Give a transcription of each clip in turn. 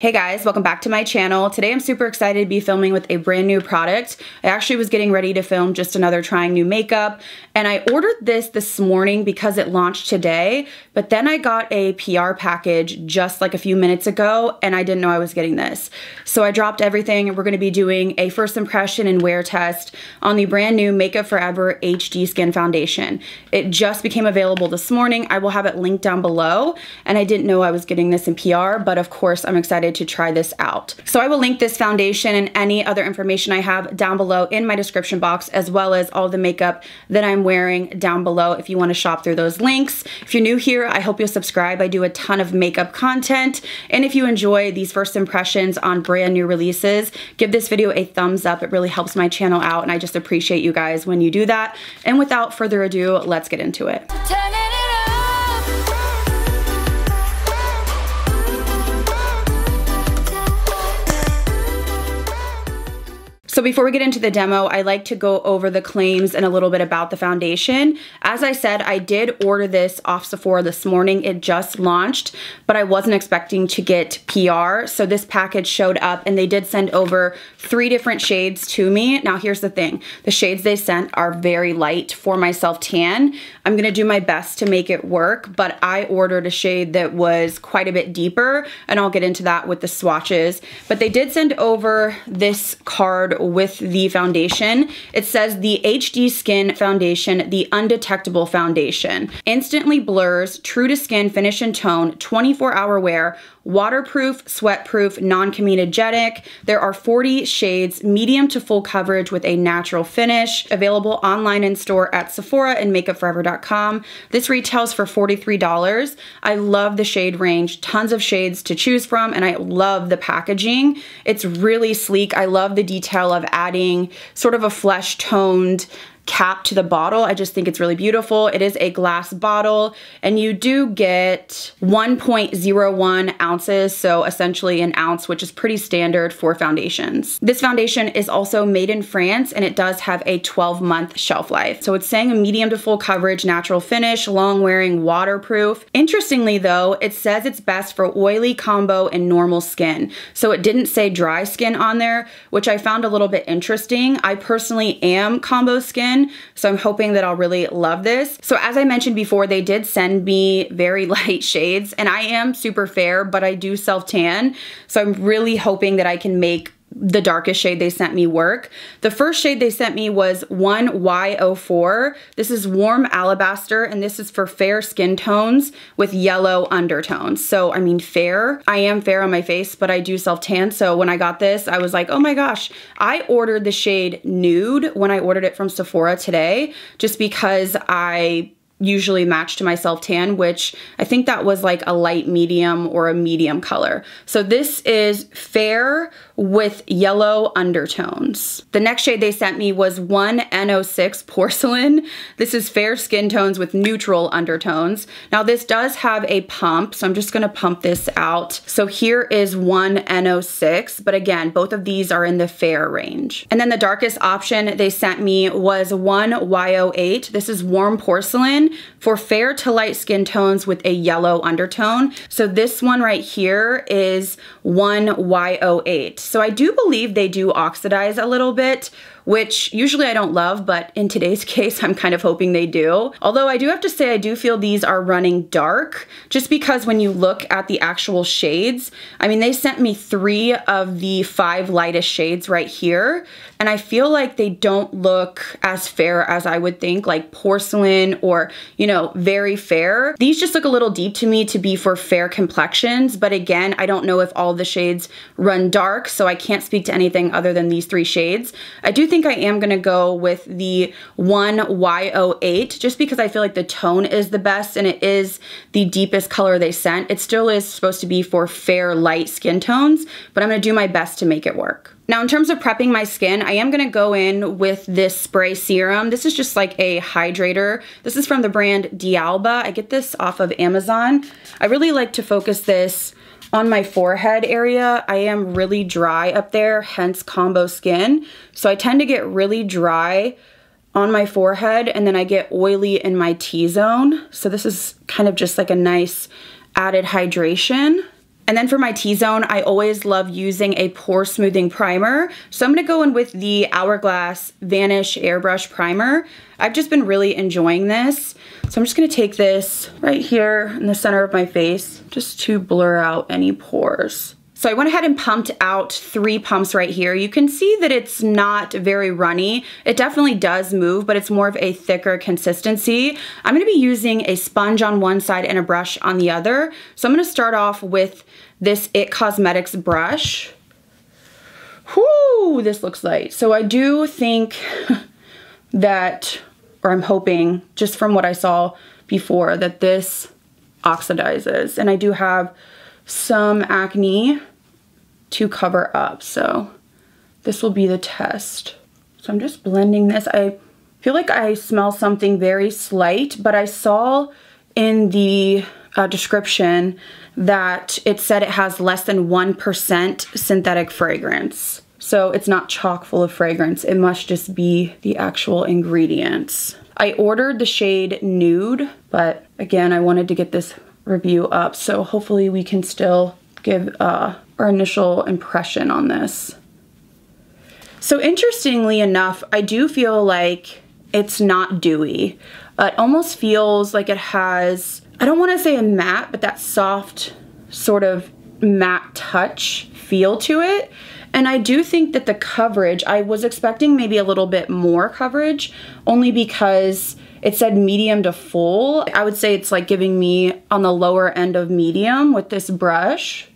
Hey guys, welcome back to my channel. Today I'm super excited to be filming with a brand new product. I actually was getting ready to film just another trying new makeup, and I ordered this morning because it launched today, but then I got a PR package just like a few minutes ago and I didn't know I was getting this. So I dropped everything. We're gonna be doing a first impression and wear test on the brand new Makeup Forever HD Skin Foundation. It just became available this morning. I will have it linked down below, and I didn't know I was getting this in PR, but of course I'm excited to try this out. So I will link this foundation and any other information I have down below in my description box, as well as all the makeup that I'm wearing down below if you want to shop through those links. If you're new here, I hope you'll subscribe. I do a ton of makeup content, and if you enjoy these first impressions on brand new releases, give this video a thumbs up. It really helps my channel out, and I just appreciate you guys when you do that. And without further ado, let's get into it. So before we get into the demo, I like to go over the claims and a little bit about the foundation. As I said, I did order this off Sephora this morning. It just launched, but I wasn't expecting to get PR. So this package showed up and they did send over 3 different shades to me. Now here's the thing. The shades they sent are very light for my self tan. I'm gonna do my best to make it work, but I ordered a shade that was quite a bit deeper, and I'll get into that with the swatches. But they did send over this card with the foundation. It says the HD Skin Foundation, the Undetectable Foundation. Instantly blurs, true to skin, finish and tone, 24-hour wear, waterproof, sweatproof, non-comedogenic. There are 40 shades, medium to full coverage with a natural finish. Available online in store at Sephora and makeupforever.com. This retails for $43. I love the shade range, tons of shades to choose from, and I love the packaging. It's really sleek. I love the detail of adding sort of a flesh-toned cap to the bottle. I just think it's really beautiful. It is a glass bottle, and you do get 1.01 ounces, so essentially an ounce, which is pretty standard for foundations. This foundation is also made in France, and it does have a 12-month shelf life. So it's saying a medium to full coverage, natural finish, long wearing, waterproof. Interestingly though, it says it's best for oily, combo, and normal skin. So it didn't say dry skin on there, which I found a little bit interesting. I personally am combo skin, so I'm hoping that I'll really love this. So as I mentioned before, they did send me very light shades, and I am super fair, but I do self-tan. So I'm really hoping that I can make the darkest shade they sent me work. The first shade they sent me was 1Y04. This is warm alabaster, and this is for fair skin tones with yellow undertones. So I mean fair. I am fair on my face, but I do self-tan. So when I got this, I was like, oh my gosh. I ordered the shade nude when I ordered it from Sephora today, just because I usually match to my self-tan, which I think that was like a light medium or a medium color. So this is fair with yellow undertones. The next shade they sent me was 1N06 Porcelain. This is fair skin tones with neutral undertones. Now this does have a pump, so I'm just gonna pump this out. So here is 1N06, but again, both of these are in the fair range. And then the darkest option they sent me was 1Y08. This is warm porcelain for fair to light skin tones with a yellow undertone. So this one right here is 1Y08. So I do believe they do oxidize a little bit, which usually I don't love, but in today's case, I'm kind of hoping they do. Although I do have to say, I do feel these are running dark, just because when you look at the actual shades, I mean, they sent me 3 of the 5 lightest shades right here, and I feel like they don't look as fair as I would think, like porcelain or, you know, very fair. These just look a little deep to me to be for fair complexions, but again, I don't know if all of the shades run dark, so I can't speak to anything other than these 3 shades. I do think I am gonna go with the 1Y08 just because I feel like the tone is the best and it is the deepest color they sent. It still is supposed to be for fair light skin tones, but I'm gonna do my best to make it work. Now in terms of prepping my skin, I am gonna go in with this spray serum. This is just like a hydrator. This is from the brand D'Alba. I get this off of Amazon. I really like to focus this on my forehead area. I am really dry up there, hence combo skin. So I tend to get really dry on my forehead, and then I get oily in my T-zone. So this is kind of just like a nice added hydration. And then for my T-zone, I always love using a pore smoothing primer. So I'm gonna go in with the Hourglass Vanish Airbrush Primer. I've just been really enjoying this. So I'm just gonna take this right here in the center of my face just to blur out any pores. So I went ahead and pumped out 3 pumps right here. You can see that it's not very runny. It definitely does move, but it's more of a thicker consistency. I'm gonna be using a sponge on one side and a brush on the other. So I'm gonna start off with this IT Cosmetics brush. Whoo, this looks light. So I do think that, or I'm hoping, just from what I saw before, that this oxidizes. And I do have some acne to cover up, so this will be the test. So I'm just blending this. I feel like I smell something very slight, but I saw in the description that it said it has less than 1% synthetic fragrance. So it's not chock full of fragrance. It must just be the actual ingredients. I ordered the shade Nude, but again, I wanted to get this review up, so hopefully we can still give our initial impression on this. So interestingly enough, I do feel like it's not dewy. It almost feels like it has, I don't want to say a matte, but that soft sort of matte touch feel to it. And I do think that the coverage, I was expecting maybe a little bit more coverage, only because it said medium to full. I would say it's like giving me on the lower end of medium with this brush,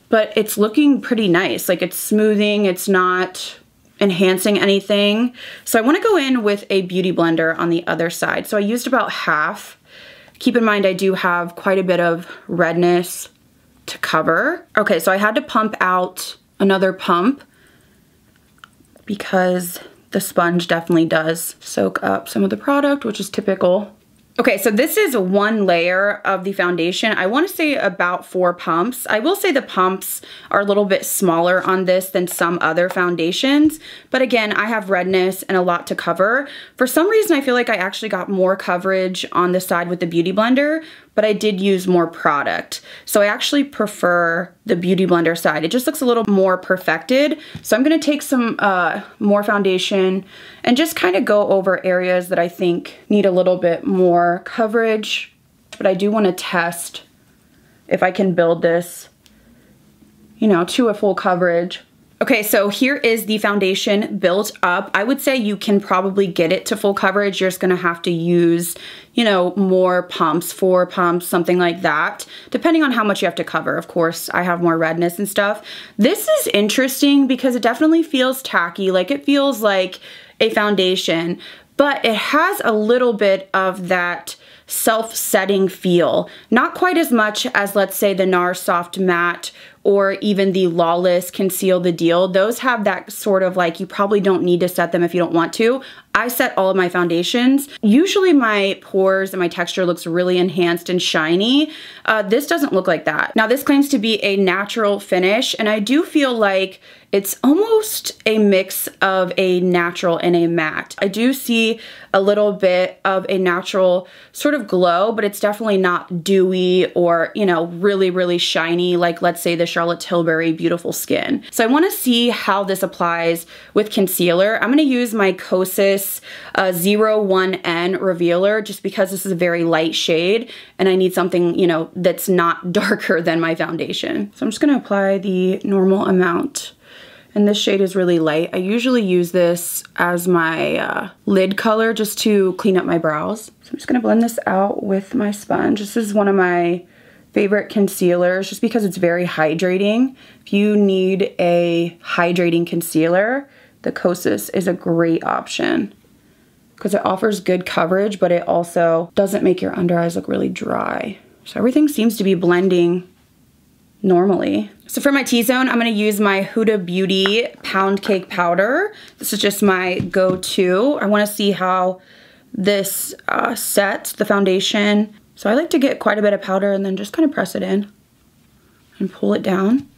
but it's looking pretty nice. Like it's smoothing, it's not enhancing anything. So I wanna go in with a beauty blender on the other side. So I used about half. Keep in mind I do have quite a bit of redness to cover. Okay, so I had to pump out another pump because the sponge definitely does soak up some of the product, which is typical. Okay, so this is 1 layer of the foundation. I want to say about 4 pumps. I will say the pumps are a little bit smaller on this than some other foundations, but again, I have redness and a lot to cover. For some reason, I feel like I actually got more coverage on the side with the Beauty Blender, but I did use more product. So I actually prefer the Beauty Blender side. It just looks a little more perfected. So I'm gonna take some more foundation and just kind of go over areas that I think need a little bit more coverage. But I do wanna test if I can build this, you know, to a full coverage. Okay, so here is the foundation built up. I would say you can probably get it to full coverage. You're just gonna have to use, you know, more pumps, 4 pumps, something like that, depending on how much you have to cover. Of course, I have more redness and stuff. This is interesting because it definitely feels tacky, like it feels like a foundation, but it has a little bit of that self-setting feel. Not quite as much as, let's say, the NARS Soft Matte or even the Lawless Conceal the Deal. Those have that sort of like, you probably don't need to set them if you don't want to. I set all of my foundations. Usually my pores and my texture looks really enhanced and shiny. This doesn't look like that. Now this claims to be a natural finish, and I do feel like it's almost a mix of a natural and a matte. I do see a little bit of a natural sort of glow, but it's definitely not dewy or, you know, really, really shiny like, let's say, the Charlotte Tilbury Beautiful Skin. So I wanna see how this applies with concealer. I'm gonna use my Kosas 01N Revealer just because this is a very light shade and I need something, you know, that's not darker than my foundation. So I'm just gonna apply the normal amount. And this shade is really light. I usually use this as my lid color just to clean up my brows. So I'm just gonna blend this out with my sponge. This is one of my favorite concealers just because it's very hydrating. If you need a hydrating concealer, the Kosas is a great option because it offers good coverage, but it also doesn't make your under eyes look really dry. So everything seems to be blending normally. So for my T-zone, I'm gonna use my Huda Beauty Pound Cake Powder. This is just my go-to. I wanna see how this sets the foundation. So I like to get quite a bit of powder and then just kind of press it in and pull it down.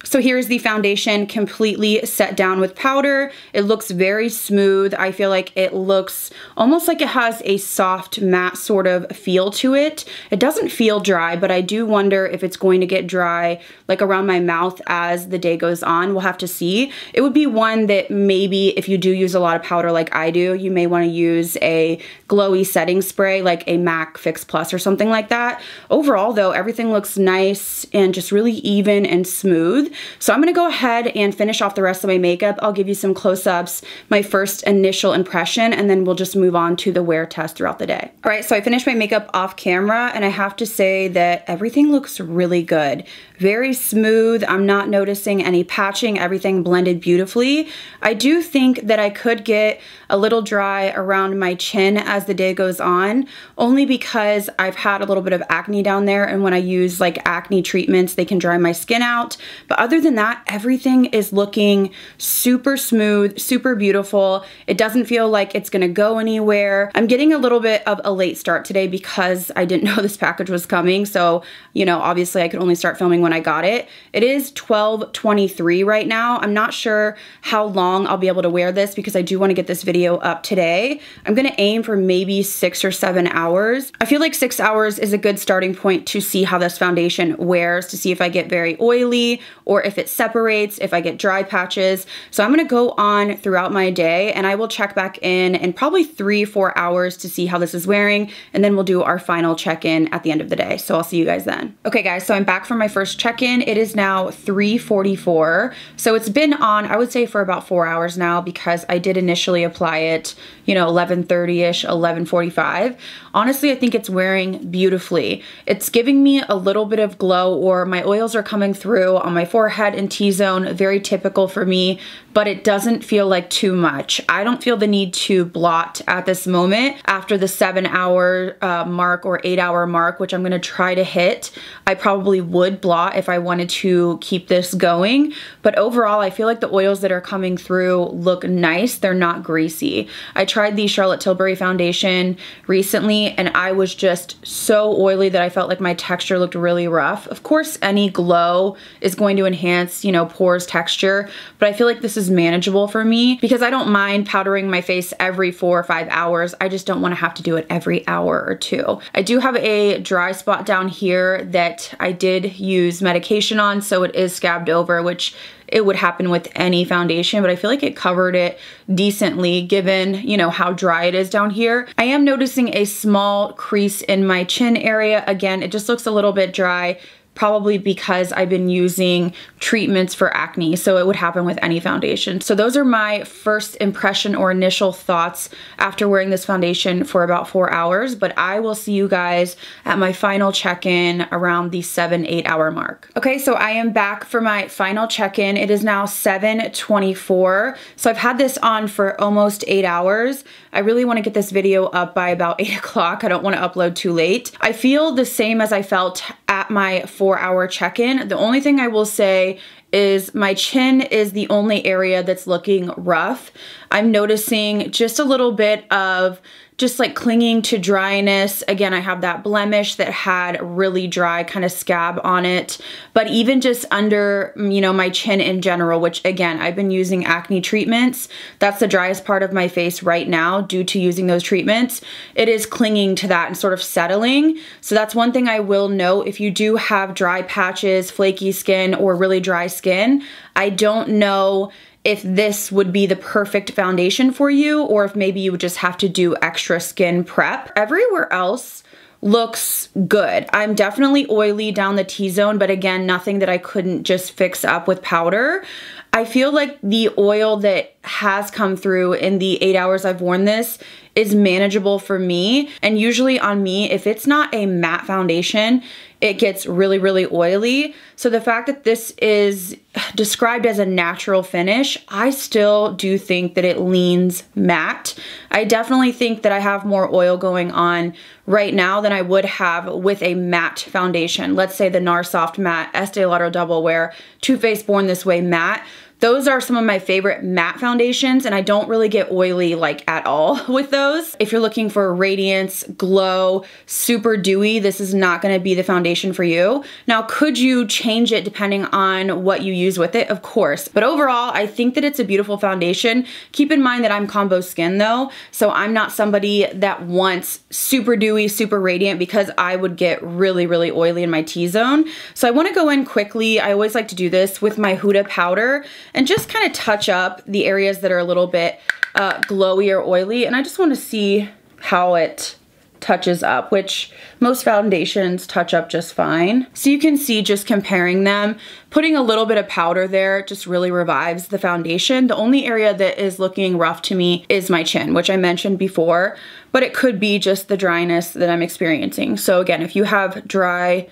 So here's the foundation completely set down with powder. It looks very smooth. I feel like it looks almost like it has a soft matte sort of feel to it. It doesn't feel dry, but I do wonder if it's going to get dry like around my mouth as the day goes on. We'll have to see. It would be one that maybe if you do use a lot of powder like I do, you may want to use a glowy setting spray like a MAC Fix Plus or something like that. Overall though, everything looks nice and just really even and smooth. So I'm gonna go ahead and finish off the rest of my makeup. I'll give you some close-ups, my first initial impression, and then we'll just move on to the wear test throughout the day. All right, so I finished my makeup off camera and I have to say that everything looks really good. Very smooth. I'm not noticing any patching. Everything blended beautifully. I do think that I could get a little dry around my chin as the day goes on, only because I've had a little bit of acne down there, and when I use like acne treatments, they can dry my skin out. But other than that, everything is looking super smooth, super beautiful. It doesn't feel like it's gonna go anywhere. I'm getting a little bit of a late start today because I didn't know this package was coming. So, you know, obviously I could only start filming when I got it. It is 12:23 right now. I'm not sure how long I'll be able to wear this because I do want to get this video up today. I'm gonna aim for maybe 6 or 7 hours. I feel like 6 hours is a good starting point to see how this foundation wears, to see if I get very oily or if it separates, if I get dry patches. So I'm gonna go on throughout my day and I will check back in probably 3-4 hours to see how this is wearing, and then we'll do our final check-in at the end of the day. So I'll see you guys then. Okay guys, so I'm back from my first check-in. It is now 3:44. So it's been on, I would say, for about 4 hours now because I did initially apply it, you know, 11:30-ish, 11:45. Honestly, I think it's wearing beautifully. It's giving me a little bit of glow, or my oils are coming through on my forehead and T-zone, very typical for me, but it doesn't feel like too much. I don't feel the need to blot at this moment after the 7-hour mark or 8-hour mark, which I'm gonna try to hit. I probably would blot if I wanted to keep this going, but overall I feel like the oils that are coming through look nice. They're not greasy. I tried the Charlotte Tilbury foundation recently and I was just so oily that I felt like my texture looked really rough. Of course, any glow is going to enhance, you know, pores texture, but I feel like this is manageable for me because I don't mind powdering my face every 4 or 5 hours. I just don't want to have to do it every hour or 2. I do have a dry spot down here that I did use medication on, so it is scabbed over, which it would happen with any foundation, but I feel like it covered it decently given, you know, how dry it is down here. I am noticing a small crease in my chin area. Again, it just looks a little bit dry, probably because I've been using treatments for acne, so it would happen with any foundation. So those are my first impression or initial thoughts after wearing this foundation for about 4 hours, but I will see you guys at my final check-in around the 7-8 hour mark. Okay, so I am back for my final check-in. It is now 7:24, so I've had this on for almost 8 hours. I really want to get this video up by about 8 o'clock. I don't want to upload too late. I feel the same as I felt at my 4-hour check-in. The only thing I will say is my chin is the only area that's looking rough. I'm noticing just a little bit of just like clinging to dryness. Again, I have that blemish that had really dry kind of scab on it, but even just under, you know, my chin in general, which again, I've been using acne treatments. That's the driest part of my face right now due to using those treatments. It is clinging to that and sort of settling. So that's one thing I will note. If you do have dry patches, flaky skin, or really dry skin, I don't know if this would be the perfect foundation for you, or if maybe you would just have to do extra skin prep. Everywhere else looks good. I'm definitely oily down the T-zone, but again, nothing that I couldn't just fix up with powder. I feel like the oil that has come through in the 8 hours I've worn this is manageable for me. And usually on me, if it's not a matte foundation, it gets really, really oily. So the fact that this is described as a natural finish, I still do think that it leans matte. I definitely think that I have more oil going on right now than I would have with a matte foundation. Let's say the NAR Soft Matte Estee Lauder Double Wear Too Faced Born This Way Matte. Those are some of my favorite matte foundations, and I don't really get oily like at all with those. If you're looking for radiance, glow, super dewy, this is not gonna be the foundation for you. Now, could you change it depending on what you use with it? Of course. But overall, I think that it's a beautiful foundation. Keep in mind that I'm combo skin though, so I'm not somebody that wants super dewy, super radiant, because I would get really, really oily in my T-zone. So I wanna go in quickly. I always like to do this with my Huda powder and just kind of touch up the areas that are a little bit glowy or oily. And I just want to see how it touches up, which most foundations touch up just fine. So you can see, just comparing them, putting a little bit of powder there just really revives the foundation. The only area that is looking rough to me is my chin, which I mentioned before, but it could be just the dryness that I'm experiencing. So again, if you have dry,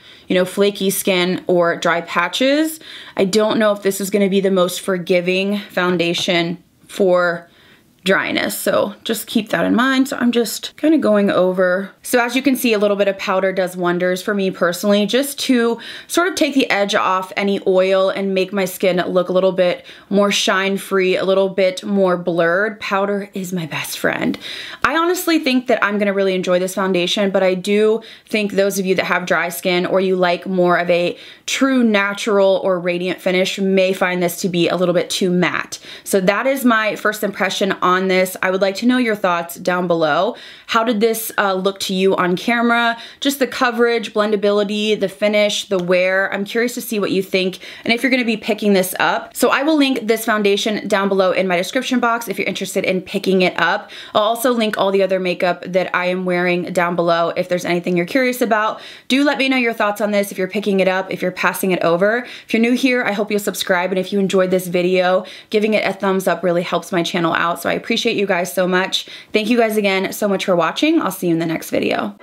flaky skin or dry patches, I don't know if this is gonna be the most forgiving foundation for dryness, so just keep that in mind. So I'm just kind of going over. So as you can see, a little bit of powder does wonders for me personally, just to sort of take the edge off any oil and make my skin look a little bit more shine free, a little bit more blurred. Powder is my best friend. I honestly think that I'm gonna really enjoy this foundation, but I do think those of you that have dry skin or you like more of a true natural or radiant finish may find this to be a little bit too matte. So that is my first impression on this. I would like to know your thoughts down below. How did this look to you on camera? Just the coverage, blendability, the finish, the wear. I'm curious to see what you think and if you're gonna be picking this up. So I will link this foundation down below in my description box if you're interested in picking it up. I'll also link all the other makeup that I am wearing down below if there's anything you're curious about. Do let me know your thoughts on this, if you're picking it up, if you're passing it over. If you're new here, I hope you'll subscribe, and if you enjoyed this video, giving it a thumbs up really helps my channel out, so I appreciate you guys so much. Thank you guys again so much for watching. I'll see you in the next video.